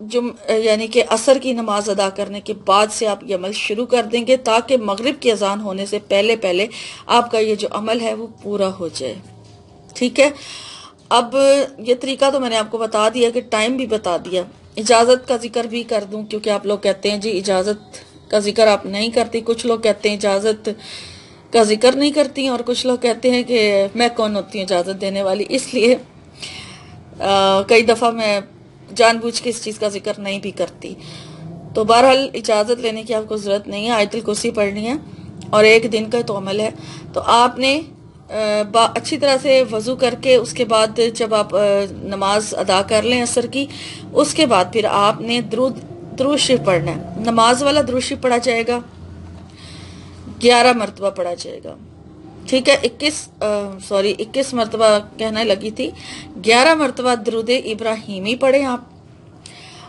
یعنی کہ عصر کی نماز ادا کرنے کے بعد سے آپ یہ عمل شروع کر دیں گے، تاکہ مغرب کی اذان ہونے سے پہلے پہلے آپ کا یہ جو عمل ہے وہ پورا ہو جائے. ٹھیک ہے، اب یہ طریقہ تو میں نے آپ کو بتا دیا، کہ ٹائم بھی بتا دیا. اجازت کا ذکر بھی کر دوں، کیونکہ آپ لوگ کہتے ہیں جی اجازت کا ذکر آپ نہیں کرتی. کچھ لوگ کہتے ہیں اجازت کا ذکر نہیں کرتی، اور کچھ لوگ کہتے ہیں کہ میں کون ہوتی ہوں اجازت دینے والی. اس لیے کئی دفعہ میں جان بوجھ کے اس چیز کا ذکر نہیں بھی کرتی. تو بہرحال اجازت لینے کی آپ کو ضرورت نہیں ہے. آیت الکرسی پڑھنی ہے اور ایک دن کا تو عمل ہے. تو آپ نے اچھی طرح سے وضو کر کے اس کے بعد جب آپ نماز ادا کر لیں عصر کی، اس کے بعد پھر آپ نے درود شریف پڑھنا ہے. نماز والا درود شریف پڑھا جائے گا، 11 مرتبہ پڑھا جائے گا. ٹھیک ہے، 21 مرتبہ کہنے لگی تھی. 11 مرتبہ درود ابراہیمی پڑھیں آپ.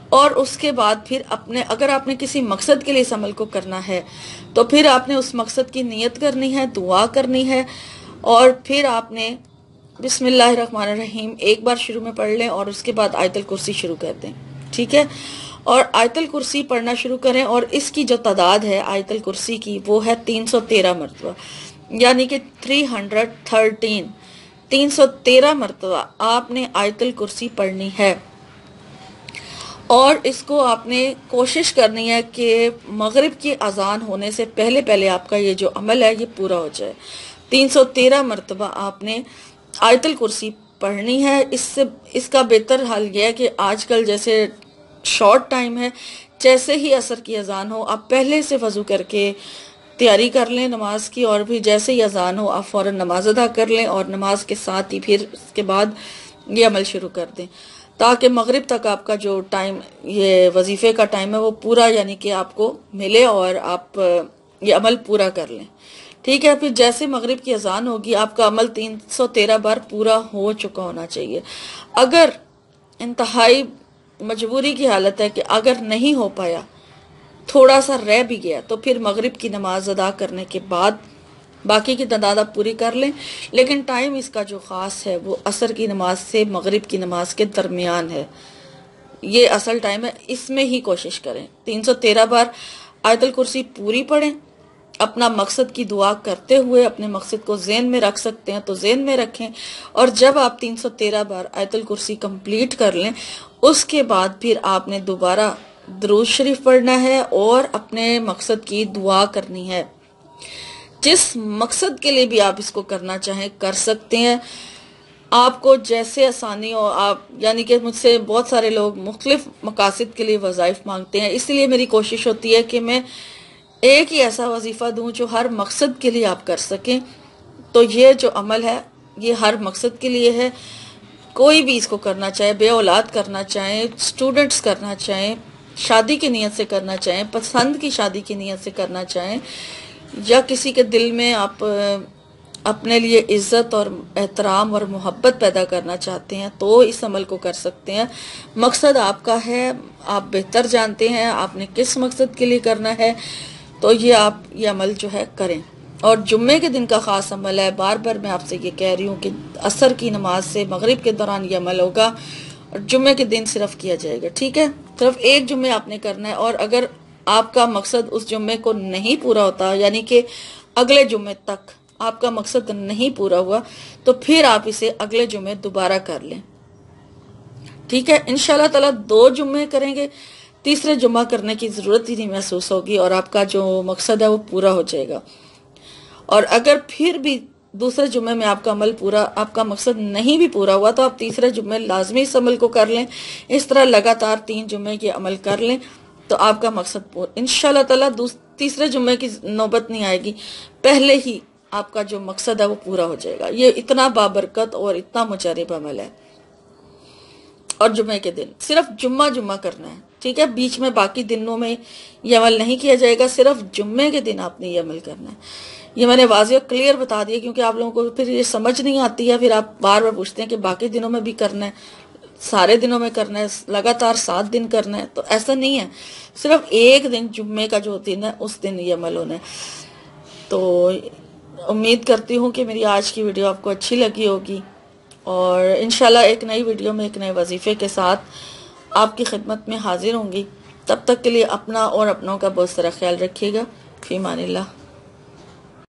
اور اس کے بعد پھر اگر آپ نے کسی مقصد کے لیے اس عمل کو کرنا ہے تو پھر آپ نے اس مقصد کی نیت کرنی ہے، دعا کرنی ہے، اور پھر آپ نے بسم اللہ الرحمن الرحیم ایک بار شروع میں پڑھ لیں اور اس کے بعد آیت الکرسی شروع کر دیں. ٹھیک ہے، اور آیت الکرسی پڑھنا شروع کریں، اور اس کی جو تعداد ہے آیت الکرسی کی وہ ہے 313 مرتبہ، یعنی کہ 313 مرتبہ آپ نے آیت الکرسی پڑھنی ہے. اور اس کو آپ نے کوشش کرنی ہے کہ مغرب کی اذان ہونے سے پہلے پہلے آپ کا یہ جو عمل ہے یہ پورا ہو جائے. 313 مرتبہ آپ نے آیت الکرسی پڑھنی ہے. اس کا بہتر حل یہ ہے کہ آج کل جیسے شارٹ ٹائم ہے، جیسے ہی عصر کی اذان ہو آپ پہلے سے وضو کر کے تیاری کر لیں نماز کی، اور بھی جیسے ہی اذان ہو آپ فوراً نماز ادا کر لیں، اور نماز کے ساتھ ہی پھر اس کے بعد یہ عمل شروع کر دیں، تاکہ مغرب تک آپ کا جو ٹائم یہ وظیفے کا ٹائم ہے وہ پورا یعنی کہ آپ کو ملے اور آپ یہ عمل پورا کر لیں. ٹھیک ہے، پھر جیسے مغرب کی اذان ہوگی آپ کا عمل 313 بار پورا ہو چکا ہونا چاہیے. اگر انتہائی مجبوری کی حالت ہے کہ اگر نہیں ہو پایا، تھوڑا سا رہ بھی گیا، تو پھر مغرب کی نماز ادا کرنے کے بعد باقی کی تعداد آپ پوری کر لیں. لیکن ٹائم اس کا جو خاص ہے وہ عصر کی نماز سے مغرب کی نماز کے درمیان ہے. یہ اصل ٹائم ہے، اس میں ہی کوشش کریں. 313 بار آیت الکرسی پوری پڑھیں، اپنا مقصد کی دعا کرتے ہوئے اپنے مقصد کو ذہن میں رکھ سکتے ہیں تو ذہن میں رکھیں. اور جب آپ 313 بار آیت الکرسی کمپلیٹ کر لیں، اس کے بعد پھر آپ نے دوبارہ درود شریف پڑھنا ہے اور اپنے مقصد کی دعا کرنی ہے. جس مقصد کے لیے بھی آپ اس کو کرنا چاہیں کر سکتے ہیں، آپ کو جیسے آسانی ہو. آپ یعنی کہ مجھ سے بہت سارے لوگ مختلف مقاصد کے لیے وظائف مانگتے ہیں، اس لیے میری کوشش ہوتی ہے کہ میں ایک ہی ایسا وظیفہ دوں جو ہر مقصد کے لیے آپ کر سکیں. تو یہ جو عمل ہے یہ ہر مقصد کے لیے ہے. کوئی بھی اس کو کرنا چاہے، بے اولاد کرنا چاہیں، اسٹوڈنٹس کرنا چاہیں، شادی کی نیت سے کرنا چاہیں، پسند کی شادی کی نیت سے کرنا چاہیں، یا کسی کے دل میں آپ اپنے لیے عزت اور احترام اور محبت پیدا کرنا چاہتے ہیں تو اس عمل کو کر سکتے ہیں. مقصد آپ کا ہے، آپ بہتر جانتے ہیں آپ نے کس مقصد کے لیے کرنا ہے، تو آپ یہ عمل جو ہے کریں. اور جمعے کے دن کا خاص عمل ہے. بار بار میں آپ سے یہ کہہ رہی ہوں کہ عصر کی نماز سے مغرب کے دوران یہ عمل ہوگا، اور جمعے کے دن صرف کیا جائے گا. ٹھیک ہے، صرف ایک جمعے آپ نے کرنا ہے. اور اگر آپ کا مقصد اس جمعے کو نہیں پورا ہوتا، یعنی کہ اگلے جمعے تک آپ کا مقصد نہیں پورا ہوا، تو پھر آپ اسے اگلے جمعے دوبارہ کر لیں. ٹھیک ہے، انشاءاللہ تعالی 2 جمعے کریں گے، تیسرے جمعہ کرنے کی ضرورت ہی نہیں محسوس ہوگی، اور آپ کا جو مقصد ہے وہ پورا ہو جائے گا. اور اگر پھر بھی دوسرے جمعے میں آپ کا عمل آپ کا مقصد نہیں بھی پورا ہوا، تو آپ تیسرے جمعے لازمی اس عمل کو کر لیں. اس طرح لگاتار 3 جمعے کے عمل کر لیں تو آپ کا مقصد انشاءاللہ تعالی تیسرے جمعے کی نوبت نہیں آئے گی، پہلے ہی آپ کا جو مقصد ہے وہ پورا ہو جائے گا. یہ اتنا بابرکت اور اتنا مجرب عمل ہے. اور جمعے کے دن صرف جمعہ کرنا ہے. ٹھیک ہے، بیچ میں باقی دنوں میں یہ عمل نہیں کیا جائے گا، صرف جمعے کے دن آپ نے یہ عمل کرنا ہے. یہ میں نے واضح اور کلیئر بتا دیا، کیونکہ آپ لوگوں کو پھر یہ سمجھ نہیں آتی ہے، پھر آپ بار بار پوچھتے ہیں کہ باقی دنوں میں بھی کرنا ہے، سارے دنوں میں کرنا ہے، لگاتار 7 دن کرنا ہے. تو ایسا نہیں ہے، صرف ایک دن جمعے کا جو دن ہے اس دن یہ عمل ہونا ہے. تو امید کرتی ہوں کہ میری آج کی ویڈیو آپ کو اچھی لگی ہوگی، اور انشاءاللہ ایک نئی ویڈیو میں ایک نئے وظیفے کے ساتھ آپ کی خدمت میں حاضر ہوں گی۔ تب تک کے لیے اپنا اور اپنوں کا بہت سارا خیال رکھیے گا۔ فی امان اللہ۔